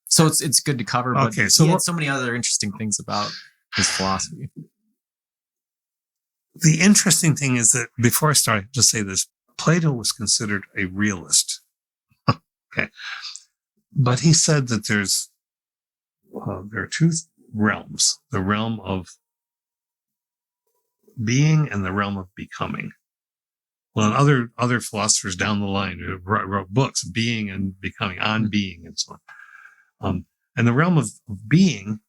so it's good to cover. But okay, so he had so many other interesting things about his philosophy. The interesting thing is that before I start, just say this: Plato was considered a realist. Okay, but he said that there are two realms: the realm of being and the realm of becoming. Well, and other philosophers down the line wrote books, Being and Becoming, On Being, and so on. And the realm of being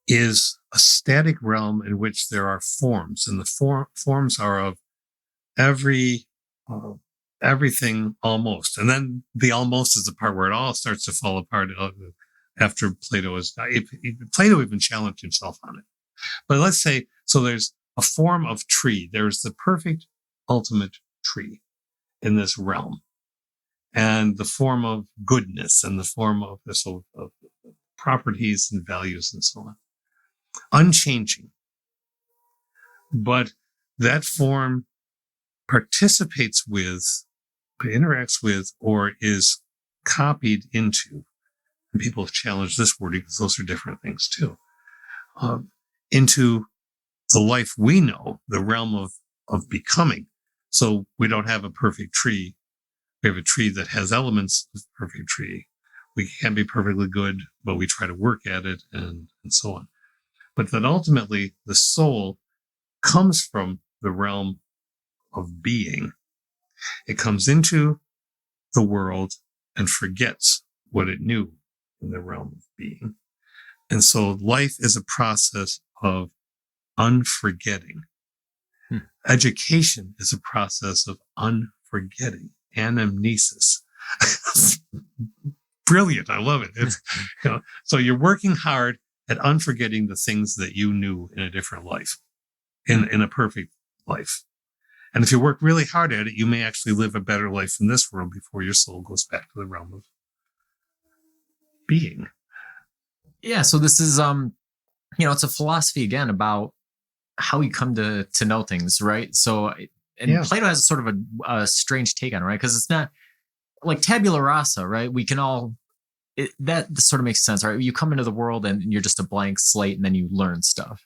is a static realm in which there are forms, and the forms are of everything almost. And then the almost is the part where it all starts to fall apart after Plato is died. Plato even challenged himself on it. But let's say, so there's a form of tree. There's the perfect ultimate tree in this realm, and the form of goodness, and the form of properties and values and so on. Unchanging. But that form participates with, interacts with, or is copied into, and people have challenged this wording because those are different things too, into the life we know, the realm of becoming. So we don't have a perfect tree. We have a tree that has elements of a perfect tree. We can't be perfectly good, but we try to work at it, and so on. But that ultimately the soul comes from the realm of being. It comes into the world and forgets what it knew in the realm of being. And so life is a process of unforgetting. Education is a process of unforgetting, anamnesis. Brilliant. I love it. It's, so you're working hard at unforgetting the things that you knew in a different life, in a perfect life. And if you work really hard at it, you may actually live a better life in this world before your soul goes back to the realm of being. Yeah. So this is, it's a philosophy again about how we come to know things, right? So, and Plato has sort of a strange take on it, right? Because it's not like tabula rasa, right? We can all, that sort of makes sense, right? You come into the world and you're just a blank slate, and then you learn stuff.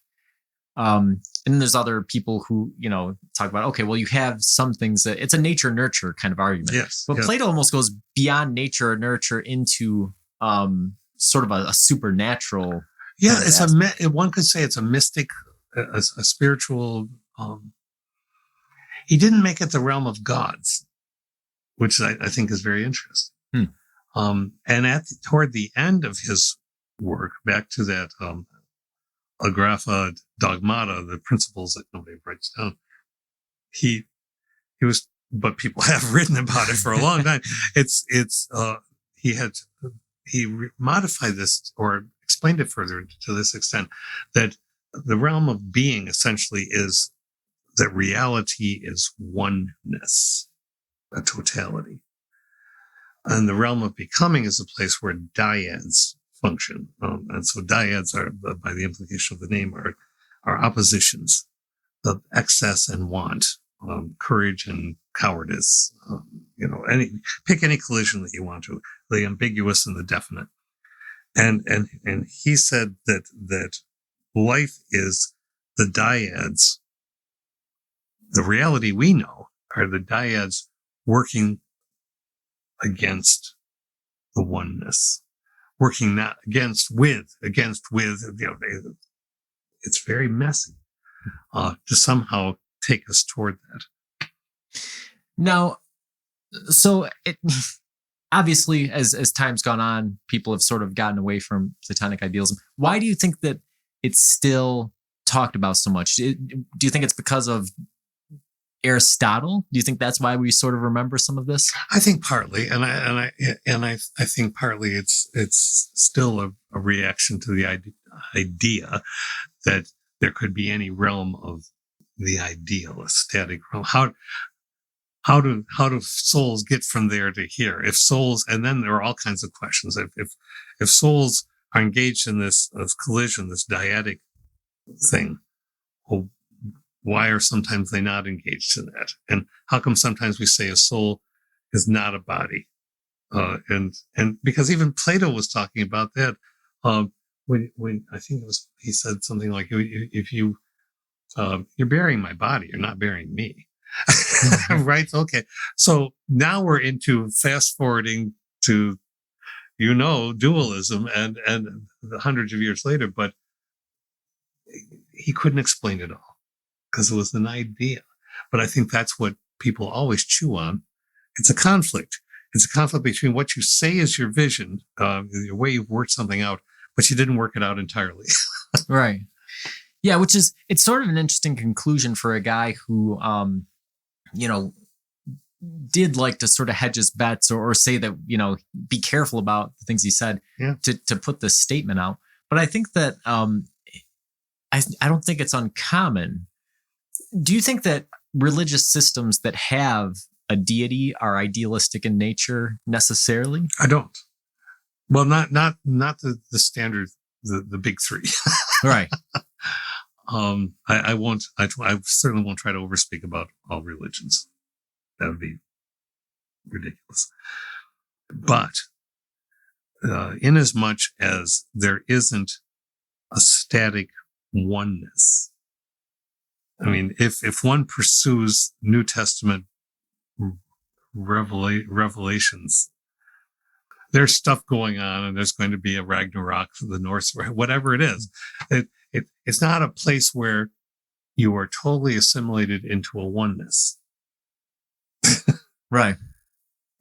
And then there's other people who, talk about, okay, well, you have some things that it's a nature nurture kind of argument. Yes. But Plato almost goes beyond nature or nurture into sort of a supernatural. Yeah, it's one could say it's a mystic, a spiritual. He didn't make it the realm of gods, which I think is very interesting. And toward the end of his work, back to that agrapha dogmata, the principles that nobody writes down, he was, but people have written about it for a long time. He modified this or explained it further to this extent that the realm of being essentially is that reality is oneness, a totality. And the realm of becoming is a place where dyads function. And so dyads are, by the implication of the name, are oppositions of excess and want, courage and cowardice. Pick any collision that you want to, the ambiguous and the definite. And he said that life is the dyads. The reality we know are the dyads working against the oneness, working not against with. It's very messy to somehow take us toward that. Now, so obviously, as time's gone on, people have sort of gotten away from Platonic idealism. Why do you think that it's still talked about so much? Do you think it's because of Aristotle? Do you think that's why we sort of remember some of this? I think partly, and I think partly it's still a reaction to the idea that there could be any realm of the ideal, a static realm. How do souls get from there to here? If souls, and then there are all kinds of questions. If souls are engaged in this collision, this dyadic thing, well, why are sometimes they not engaged in that? And how come sometimes we say a soul is not a body? And because even Plato was talking about that. When I think he said something like, if you're burying my body, you're not burying me. Right? Okay. So now we're into fast forwarding to, dualism and hundreds of years later, but he couldn't explain it all because it was an idea. But I think that's what people always chew on. It's a conflict. It's a conflict between what you say is your vision, the way you've worked something out, but you didn't work it out entirely. Right. Yeah, it's sort of an interesting conclusion for a guy who, did like to sort of hedge his bets or say that, be careful about the things he said to put this statement out. But I think that I don't think it's uncommon. Do you think that religious systems that have a deity are idealistic in nature necessarily? I don't. Well, not the standard, the big three. Right. I won't. I certainly won't try to overspeak about all religions. That would be ridiculous. But inasmuch as there isn't a static oneness, I mean, if one pursues New Testament revelations, there's stuff going on, and there's going to be a Ragnarok for the Norse, whatever it is. It's not a place where you are totally assimilated into a oneness. Right.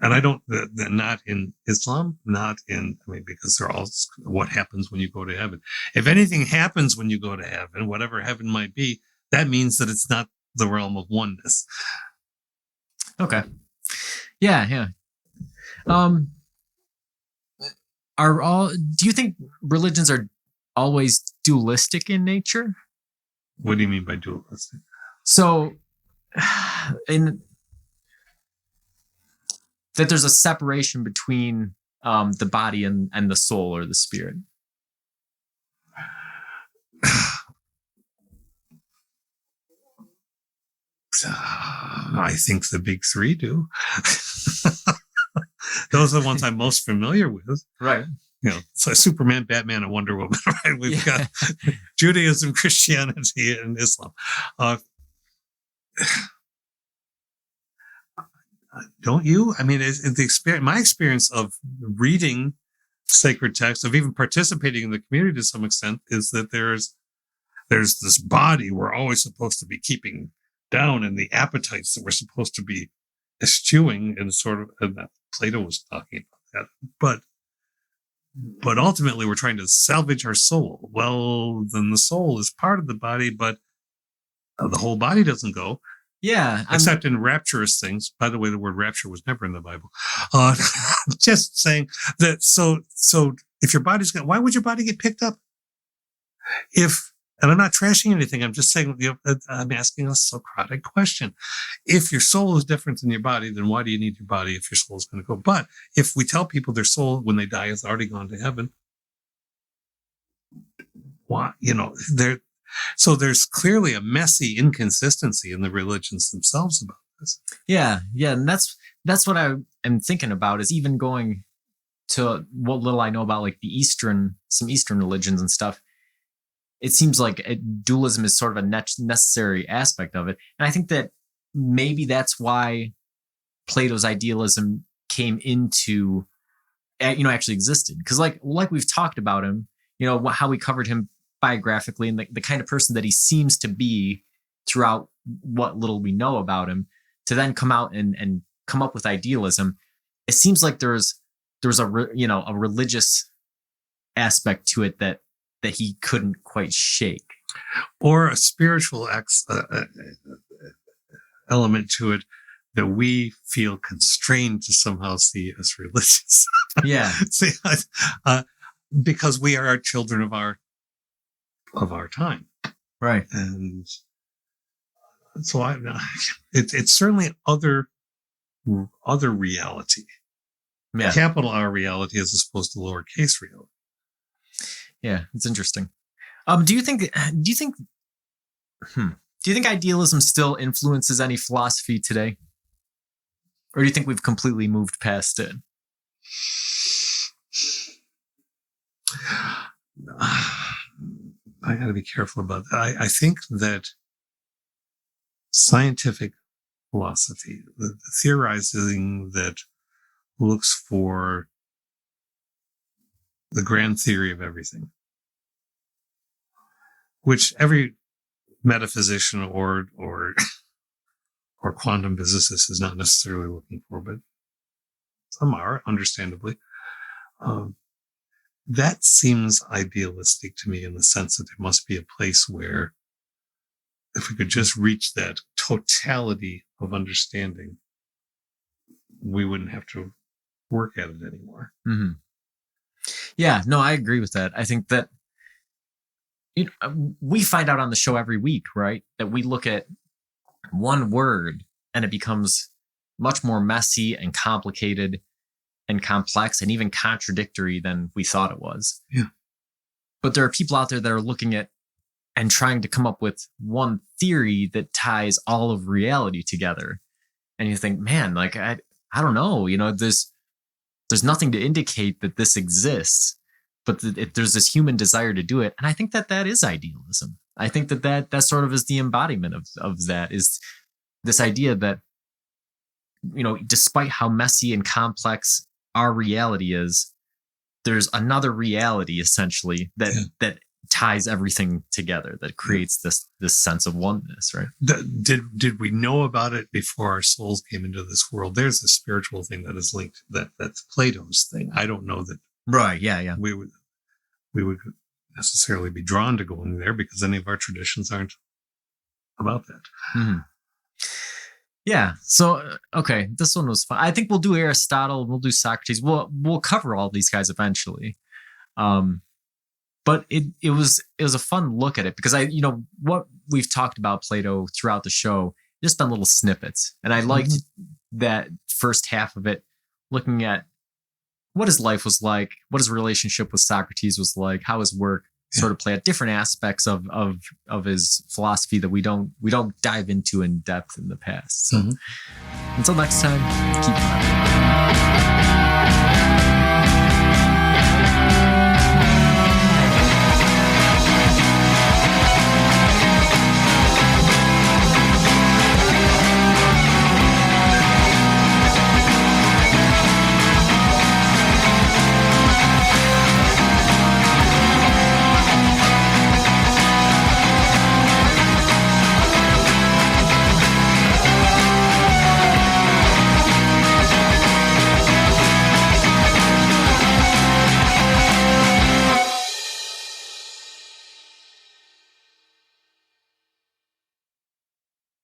And I don't, not in Islam, because they're all what happens when you go to heaven. If anything happens when you go to heaven, whatever heaven might be, that means that it's not the realm of oneness. Okay. Yeah. Do you think religions are always dualistic in nature? What do you mean by dualistic? So, that there's a separation between the body and the soul or the spirit. I think the big three do. Those are the ones I'm most familiar with. Right. So Superman, Batman, and Wonder Woman. Right. We've got Judaism, Christianity, and Islam. Don't you? I mean, my experience of reading sacred texts, of even participating in the community to some extent, is that there's this body we're always supposed to be keeping down, and the appetites that we're supposed to be eschewing, and that Plato was talking about that. But ultimately, we're trying to salvage our soul. Well, then the soul is part of the body, but the whole body doesn't go. Yeah. Except in rapturous things. By the way, the word rapture was never in the Bible. Just saying that. So if your body's why would your body get picked up? And I'm not trashing anything. I'm just saying, I'm asking a Socratic question. If your soul is different than your body, then why do you need your body if your soul is going to go? But if we tell people their soul, when they die, has already gone to heaven, why, so there's clearly a messy inconsistency in the religions themselves about this. Yeah. And that's what I am thinking about, is even going to what little I know about like some Eastern religions and stuff. It seems like dualism is sort of a necessary aspect of it. And I think that maybe that's why Plato's idealism came into, actually existed. Because like we've talked about him, how we covered him biographically, and the kind of person that he seems to be throughout what little we know about him, to then come out and come up with idealism. It seems like there's a religious aspect to it that he couldn't quite shake, or a spiritual element to it that we feel constrained to somehow see as religious. Yeah. Because we are children of our time. Right. And so it's certainly other reality. Yeah. Capital R reality as opposed to lowercase reality. Yeah, it's interesting. Do you think idealism still influences any philosophy today? Or do you think we've completely moved past it? I got to be careful about that. I think that scientific philosophy, the theorizing that looks for the grand theory of everything, which every metaphysician or quantum physicist is not necessarily looking for, but Some are, understandably. That seems idealistic to me in the sense that there must be a place where if we could just reach that totality of understanding, we wouldn't have to work at it anymore. Mm-hmm. Yeah, no, I agree with that. I think that we find out on the show every week, right? That we look at one word and it becomes much more messy and complicated and complex and even contradictory than we thought it was. Yeah. But there are people out there that are looking at and trying to come up with one theory that ties all of reality together. And you think, man, like, I don't know, there's nothing to indicate that this exists, but there's this human desire to do it. And I think that is idealism. I think that sort of is the embodiment of that, is this idea that, despite how messy and complex our reality is, there's another reality essentially that ties everything together, that creates this sense of oneness, right? Did we know about it before our souls came into this world? There's a spiritual thing that is linked, that's Plato's thing. I don't know that. Right. Yeah. We would necessarily be drawn to going there because any of our traditions aren't about that. Mm-hmm. Yeah. So, okay. This one was fun. I think we'll do Aristotle. We'll do Socrates. We'll cover all these guys eventually. But it was a fun look at it because what we've talked about Plato throughout the show, just been little snippets. And I liked that first half of it, looking at what his life was like, what his relationship with Socrates was like, how his work sort of play out, different aspects of his philosophy that we don't dive into in depth in the past. So until next time, keep on.